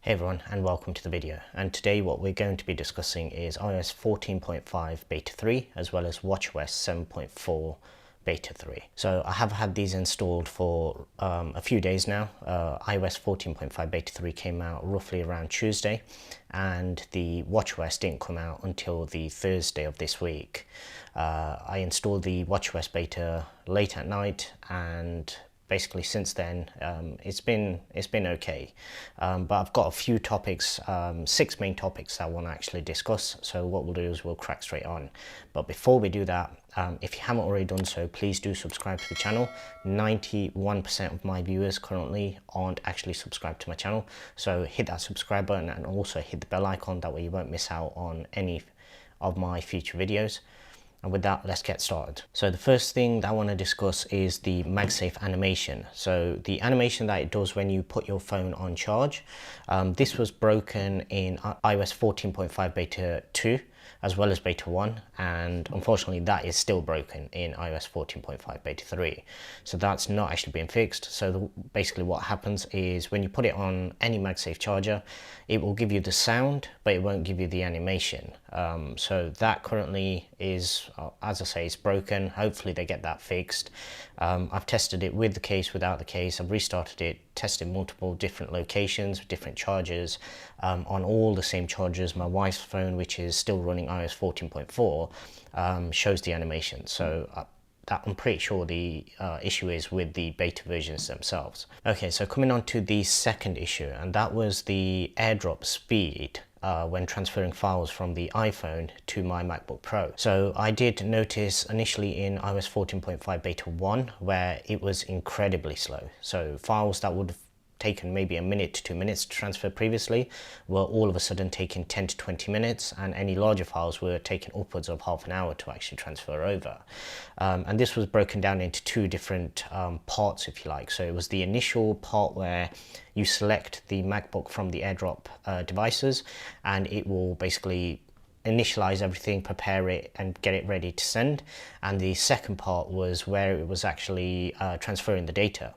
Hey everyone, and welcome to the video. And today what we're going to be discussing is iOS 14.5 beta 3 as well as WatchOS 7.4 beta 3. So I have had these installed for a few days now. iOS 14.5 beta 3 came out roughly around Tuesday, and the WatchOS didn't come out until the Thursday of this week. I installed the WatchOS beta late at night, and basically since then it's been okay, but I've got a few topics, 6 main topics I want to actually discuss. So what we'll do is we'll crack straight on. But before we do that, if you haven't already done so, please do subscribe to the channel. 91% of my viewers currently aren't actually subscribed to my channel, so hit that subscribe button and also hit the bell icon. That way you won't miss out on any of my future videos. And with that, let's get started. So the first thing that I want to discuss is the MagSafe animation. So the animation that it does when you put your phone on charge, this was broken in iOS 14.5 beta 2 as well as beta 1, and unfortunately that is still broken in iOS 14.5 beta 3. So that's not actually being fixed. So basically what happens is when you put it on any MagSafe charger, it will give you the sound, but it won't give you the animation. So that currently is, as I say, it's broken. Hopefully they get that fixed. I've tested it with the case, without the case. I've restarted it, tested multiple different locations, different chargers, on all the same chargers. My wife's phone, which is still running iOS 14.4, shows the animation. So that I'm pretty sure the issue is with the beta versions themselves. Okay, so coming on to the second issue, and that was the AirDrop speed when transferring files from the iPhone to my MacBook Pro. So I did notice initially in iOS 14.5 beta 1 where it was incredibly slow. So files that would have taken maybe a minute to 2 minutes to transfer previously were all of a sudden taking 10 to 20 minutes, and any larger files were taking upwards of half an hour to actually transfer over. And this was broken down into 2 different parts, if you like. So it was the initial part where you select the MacBook from the AirDrop devices, and it will basically initialize everything, prepare it, and get it ready to send. And the second part was where it was actually transferring the data.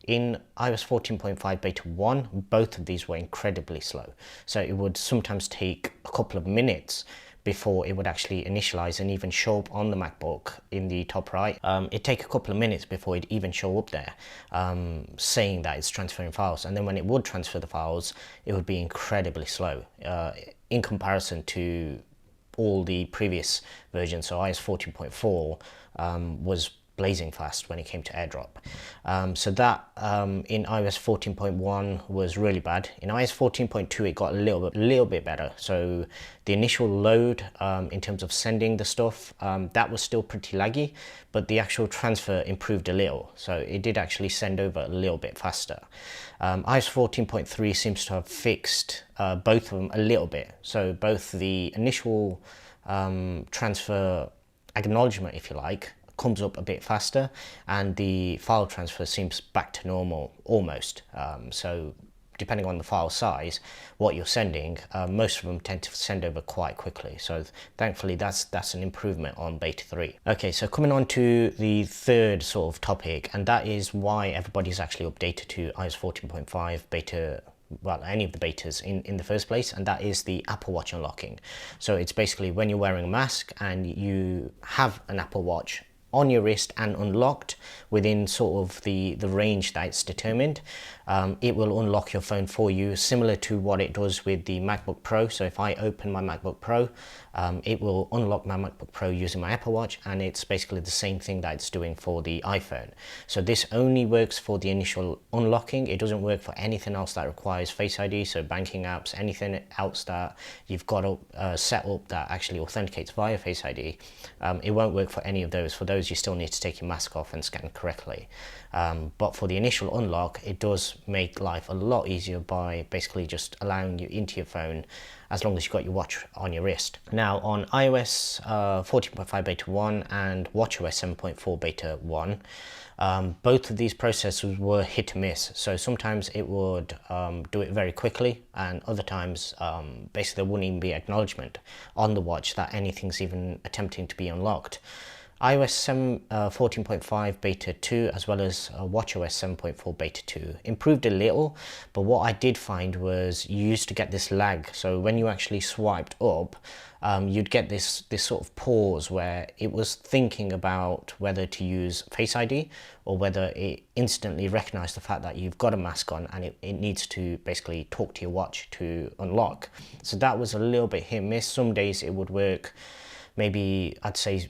In iOS 14.5 beta 1, both of these were incredibly slow. So it would sometimes take a couple of minutes before it would actually initialize and even show up on the MacBook in the top right. It'd take a couple of minutes before it'd even show up there, saying that it's transferring files. And then when it would transfer the files, it would be incredibly slow in comparison to all the previous versions. So iOS 14.4 was blazing fast when it came to AirDrop. So that in iOS 14.1 was really bad. In iOS 14.2 it got a little bit better. So the initial load in terms of sending the stuff, that was still pretty laggy, but the actual transfer improved a little. So it did actually send over a little bit faster. iOS 14.3 seems to have fixed both of them a little bit. So both the initial transfer acknowledgement, if you like, comes up a bit faster, and the file transfer seems back to normal almost. So depending on the file size, what you're sending, most of them tend to send over quite quickly. So thankfully that's an improvement on beta 3. Okay, so coming on to the third sort of topic, and that is why everybody's actually updated to iOS 14.5 beta, well, any of the betas in the first place, and that is the Apple Watch unlocking. So it's basically when you're wearing a mask and you have an Apple Watch on your wrist and unlocked within sort of the range that it's determined, it will unlock your phone for you, similar to what it does with the MacBook Pro. So if I open my MacBook Pro, it will unlock my MacBook Pro using my Apple Watch, and it's basically the same thing that it's doing for the iPhone. So this only works for the initial unlocking. It doesn't work for anything else that requires Face ID, so banking apps, anything else that you've got set up that actually authenticates via Face ID. It won't work for any of those. For those, you still need to take your mask off and scan correctly. But for the initial unlock, it does make life a lot easier by basically just allowing you into your phone as long as you've got your watch on your wrist. Now on iOS 14.5 beta 1 and WatchOS 7.4 beta 1, both of these processors were hit and miss. So sometimes it would do it very quickly, and other times basically there wouldn't even be acknowledgement on the watch that anything's even attempting to be unlocked. iOS 14.5 beta 2 as well as WatchOS 7.4 beta 2 improved a little, but what I did find was you used to get this lag. So when you actually swiped up, you'd get this sort of pause where it was thinking about whether to use Face ID or whether it instantly recognized the fact that you've got a mask on and it needs to basically talk to your watch to unlock. So that was a little bit hit and miss. Some days it would work maybe, I'd say,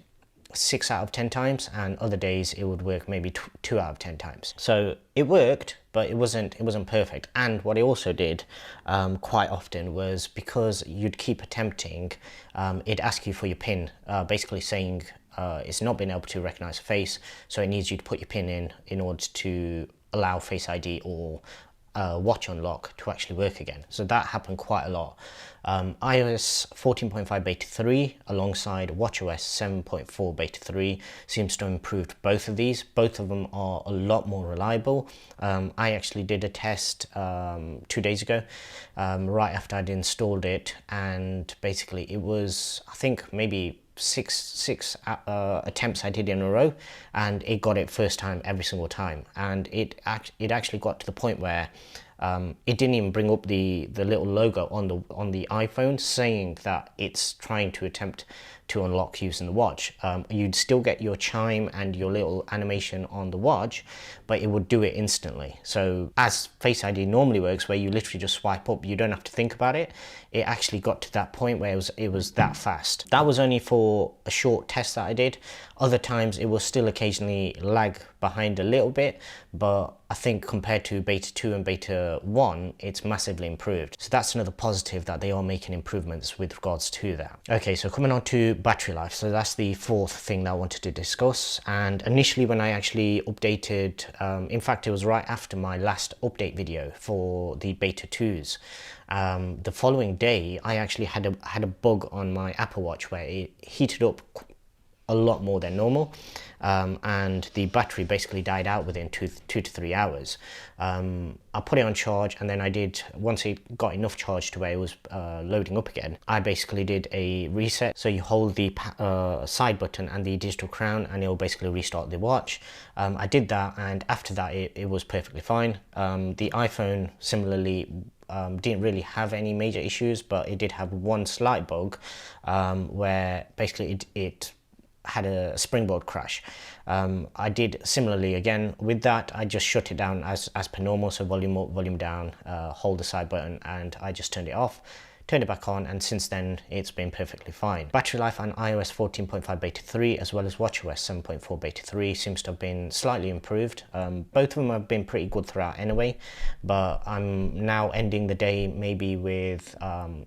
6 out of 10 times, and other days it would work maybe 2 out of 10 times. So it worked, but it wasn't perfect. And what it also did quite often was, because you'd keep attempting, it'd ask you for your PIN, basically saying it's not been able to recognize a face, so it needs you to put your PIN in order to allow Face ID or watch unlock to actually work again. So that happened quite a lot. iOS 14.5 beta 3 alongside WatchOS 7.4 beta 3 seems to have improved both of these. Both of them are a lot more reliable. I actually did a test 2 days ago, right after I'd installed it, and basically it was, I think, maybe six attempts I did in a row, and it got it first time every single time. And it actually got to the point where it didn't even bring up the little logo on the iPhone saying that it's trying to attempt to unlock using the watch. You'd still get your chime and your little animation on the watch, but it would do it instantly. So as Face ID normally works, where you literally just swipe up, you don't have to think about it, it actually got to that point where it was that fast. That was only for a short test that I did. Other times it will still occasionally lag behind a little bit, but I think compared to beta 2 and beta 1, it's massively improved. So that's another positive, that they are making improvements with regards to that. Okay, so coming on to battery life. So that's the fourth thing that I wanted to discuss. And initially when I actually updated, in fact it was right after my last update video for the beta 2s, the following day I actually had a bug on my Apple Watch where it heated up a lot more than normal, and the battery basically died out within 2 to 3 hours. I put it on charge, and then once it got enough charge to where it was loading up again, I basically did a reset. So you hold the side button and the digital crown and it'll basically restart the watch. I did that, and after that it was perfectly fine. The iPhone similarly didn't really have any major issues, but it did have one slight bug where basically it had a springboard crash. I did similarly again with that. I just shut it down as per normal, so volume up, volume down, hold the side button, and I just turned it off, turned it back on, and since then it's been perfectly fine. Battery life on iOS 14.5 beta 3 as well as WatchOS 7.4 beta 3 seems to have been slightly improved. Both of them have been pretty good throughout anyway, but I'm now ending the day maybe with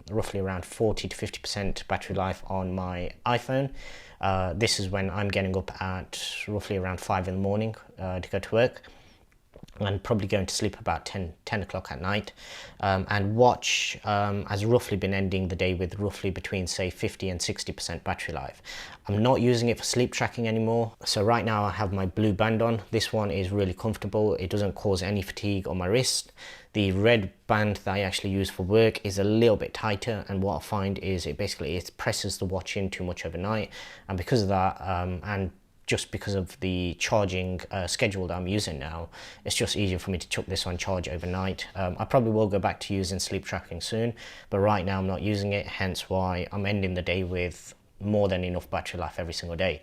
roughly around 40 to 50% battery life on my iPhone. This is when I'm getting up at roughly around 5 in the morning to go to work, and probably going to sleep about 10 o'clock at night. And Watch has roughly been ending the day with roughly between, say, 50 and 60% battery life. I'm not using it for sleep tracking anymore. So right now I have my blue band on. This one is really comfortable. It doesn't cause any fatigue on my wrist. The red band that I actually use for work is a little bit tighter, and what I find is it presses the watch in too much overnight. And because of that, and just because of the charging schedule that I'm using now, it's just easier for me to chuck this on charge overnight. I probably will go back to using sleep tracking soon, but right now I'm not using it, hence why I'm ending the day with more than enough battery life every single day.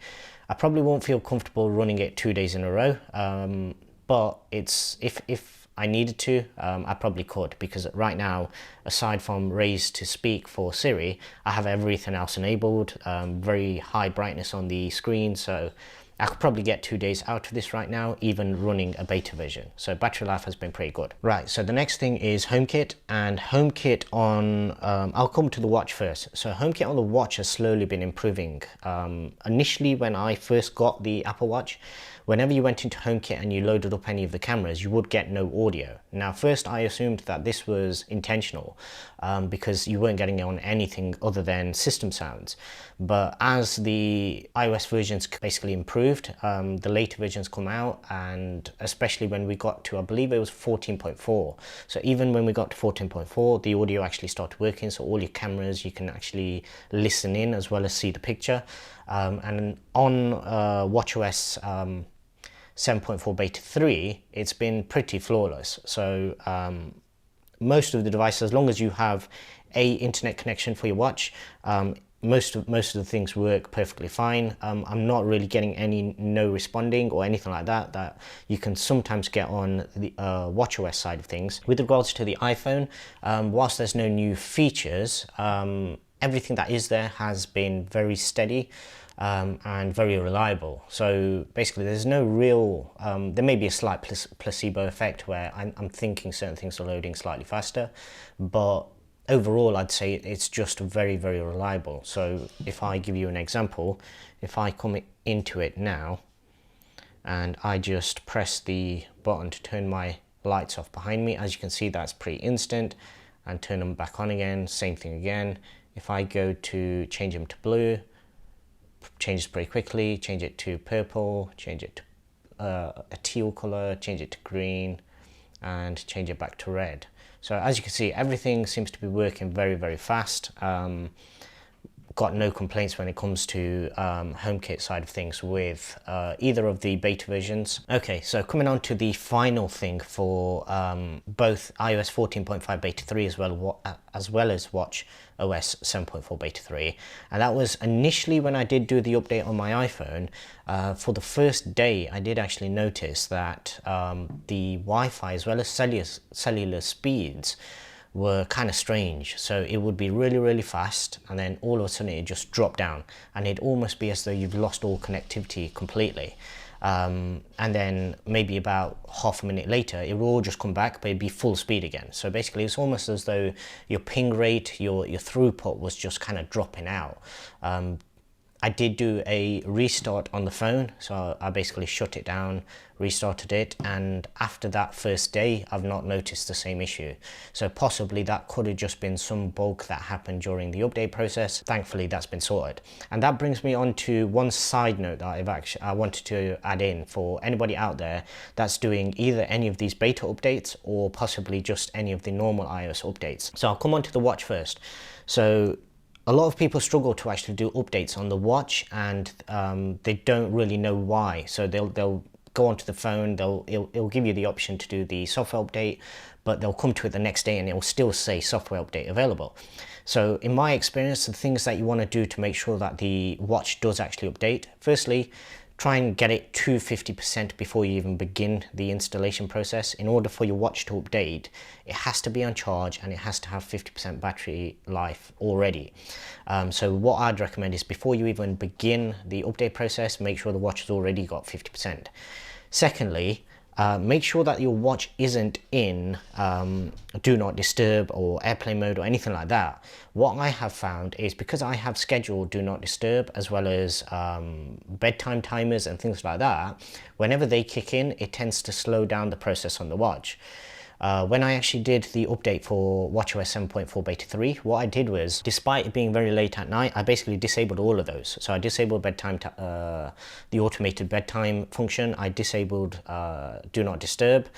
I probably won't feel comfortable running it 2 days in a row, but it's if I needed to, I probably could, because right now, aside from raise to speak for Siri, I have everything else enabled, very high brightness on the screen, so I could probably get 2 days out of this right now, even running a beta version. So battery life has been pretty good. Right, so the next thing is HomeKit, and HomeKit on, I'll come to the watch first. So HomeKit on the watch has slowly been improving. Initially, when I first got the Apple Watch, whenever you went into HomeKit and you loaded up any of the cameras, you would get no audio. Now, first I assumed that this was intentional because you weren't getting on anything other than system sounds. But as the iOS versions basically improved, the later versions come out, and especially when we got to, I believe it was 14.4. So even when we got to 14.4, the audio actually started working. So all your cameras, you can actually listen in as well as see the picture. And on WatchOS 7.4 beta 3, it's been pretty flawless. So most of the devices, as long as you have a internet connection for your watch, most of the things work perfectly fine. I'm not really getting any no responding or anything like that that you can sometimes get on the WatchOS side of things. With regards to the iPhone, whilst there's no new features, everything that is there has been very steady and very reliable. So basically there's no real, there may be a slight placebo effect where I'm thinking certain things are loading slightly faster, but overall I'd say it's just very, very reliable. So if I give you an example, if I come into it now and I just press the button to turn my lights off behind me, as you can see that's pretty instant, and turn them back on again, same thing again. If I go to change them to blue, changes pretty quickly, change it to purple, change it to a teal color, change it to green, and change it back to red. So as you can see, everything seems to be working very, very fast. Got no complaints when it comes to HomeKit side of things with either of the beta versions. Okay, so coming on to the final thing for both iOS 14.5 beta 3 as well as WatchOS 7.4 beta 3, and that was initially when I did do the update on my iPhone. For the first day, I did actually notice that the Wi-Fi as well as cellular speeds were kind of strange. So it would be really, really fast, and then all of a sudden it just dropped down, and it'd almost be as though you've lost all connectivity completely. And then maybe about half a minute later, it will all just come back, but it'd be full speed again. So basically it's almost as though your ping rate, your throughput was just kind of dropping out. I did do a restart on the phone, so I basically shut it down, restarted it, and after that first day I've not noticed the same issue. So possibly that could have just been some bug that happened during the update process. Thankfully that's been sorted. And that brings me on to one side note that I wanted to add in for anybody out there that's doing either any of these beta updates or possibly just any of the normal iOS updates. So I'll come on to the watch first. So a lot of people struggle to actually do updates on the watch, and they don't really know why. So they'll go onto the phone, it'll give you the option to do the software update, but they'll come to it the next day and it will still say software update available. So in my experience, the things that you want to do to make sure that the watch does actually update, firstly, try and get it to 50% before you even begin the installation process. In order for your watch to update, it has to be on charge and it has to have 50% battery life already. So what I'd recommend is before you even begin the update process, make sure the watch has already got 50%. Secondly, make sure that your watch isn't in do not disturb or airplane mode or anything like that. What I have found is, because I have scheduled do not disturb as well as bedtime timers and things like that, whenever they kick in, it tends to slow down the process on the watch. When I actually did the update for WatchOS 7.4 beta 3, what I did was, despite it being very late at night, I basically disabled all of those. So I disabled bedtime, the automated bedtime function, I disabled do not disturb,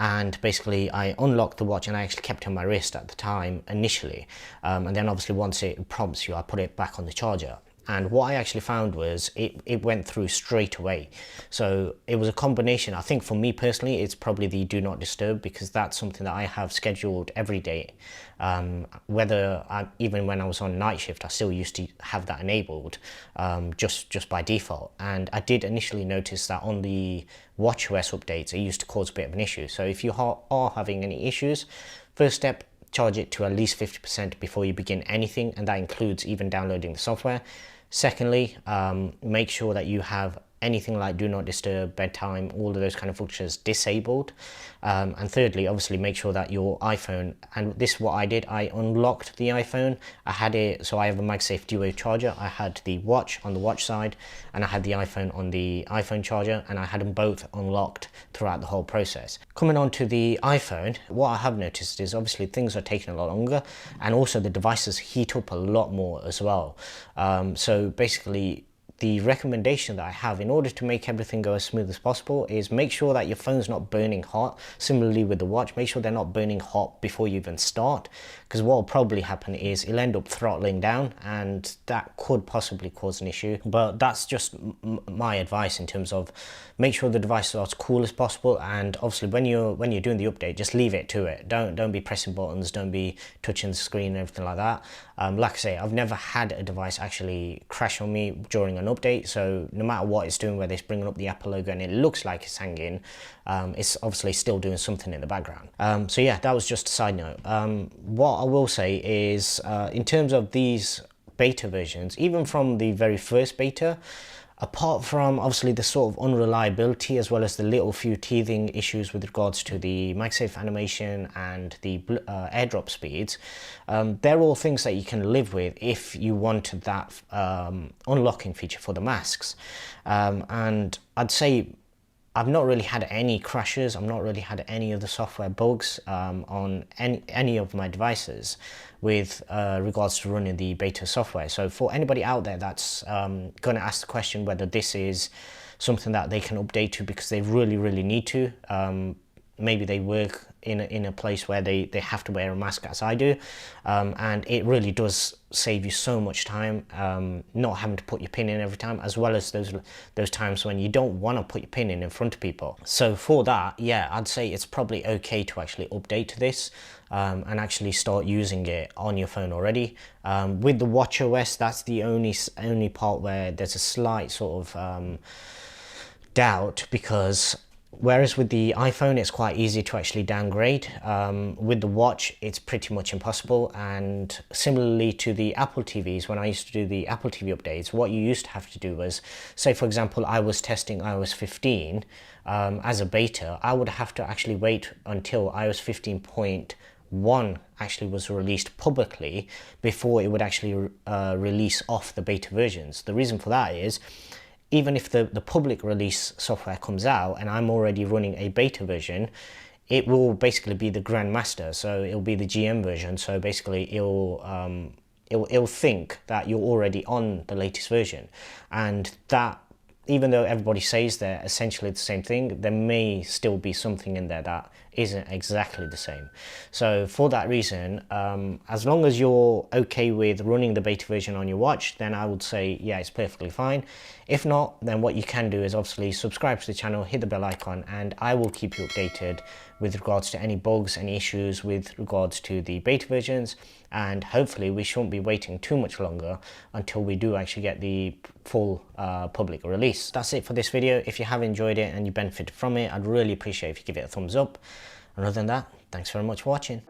and basically I unlocked the watch and I actually kept it on my wrist at the time initially. And then obviously once it prompts you, I put it back on the charger. And what I actually found was it went through straight away. So it was a combination. I think for me personally, it's probably the do not disturb, because that's something that I have scheduled every day. Even when I was on night shift, I still used to have that enabled just by default. And I did initially notice that on the WatchOS updates, it used to cause a bit of an issue. So if you are having any issues, first step, charge it to at least 50% before you begin anything, and that includes even downloading the software. Secondly, make sure that you have anything like do not disturb, bedtime, all of those kind of functions disabled. And thirdly, obviously make sure that your iPhone, and this is what I did, I unlocked the iPhone. I had it, so I have a MagSafe Duo charger. I had the watch on the watch side and I had the iPhone on the iPhone charger, and I had them both unlocked throughout the whole process. Coming on to the iPhone, what I have noticed is obviously things are taking a lot longer, and also the devices heat up a lot more as well. So basically, the recommendation that I have in order to make everything go as smooth as possible is make sure that your phone's not burning hot. Similarly with the watch, make sure they're not burning hot before you even start, because what will probably happen is it'll end up throttling down, and that could possibly cause an issue. But that's just my advice in terms of make sure the device is as cool as possible, and obviously when you're doing the update, just leave it to it. Don't be pressing buttons, don't be touching the screen and everything like that. Like I say, I've never had a device actually crash on me during an update, so no matter what it's doing, whether it's bringing up the Apple logo and it looks like it's hanging, it's obviously still doing something in the background. So yeah, that was just a side note. What I will say is, in terms of these beta versions, even from the very first beta, apart from obviously the sort of unreliability as well as the little few teething issues with regards to the MagSafe animation and the AirDrop speeds, they're all things that you can live with if you wanted that unlocking feature for the masks. And I'd say I've not really had any crashes, I've not really had any of the software bugs on any of my devices with regards to running the beta software. So for anybody out there that's going to ask the question whether this is something that they can update to because they really need to, maybe they work in a place where they have to wear a mask as I do, and it really does save you so much time, not having to put your pin in every time, as well as those times when you don't want to put your pin in front of people. So for that, yeah, I'd say it's probably okay to actually update to this and actually start using it on your phone already. With the WatchOS, that's the only part where there's a slight sort of doubt, because whereas with the iPhone it's quite easy to actually downgrade, with the watch it's pretty much impossible. And similarly to the Apple TVs, when I used to do the Apple TV updates, what you used to have to do was, say for example I was testing iOS 15 as a beta, I would have to actually wait until iOS 15.1 actually was released publicly before it would actually release off the beta versions. The reason for that is, even if the public release software comes out and I'm already running a beta version, it will basically be the grandmaster, so it'll be the GM version. So basically it'll think that you're already on the latest version, and that, even though everybody says they're essentially the same thing, there may still be something in there that isn't exactly the same. So for that reason, as long as you're okay with running the beta version on your watch, then I would say, yeah, it's perfectly fine. If not, then what you can do is obviously subscribe to the channel, hit the bell icon, and I will keep you updated with regards to any bugs, any issues with regards to the beta versions. And hopefully we shouldn't be waiting too much longer until we do actually get the full public release. That's it for this video. If you have enjoyed it and you benefited from it, I'd really appreciate if you give it a thumbs up. And other than that, thanks very much for watching.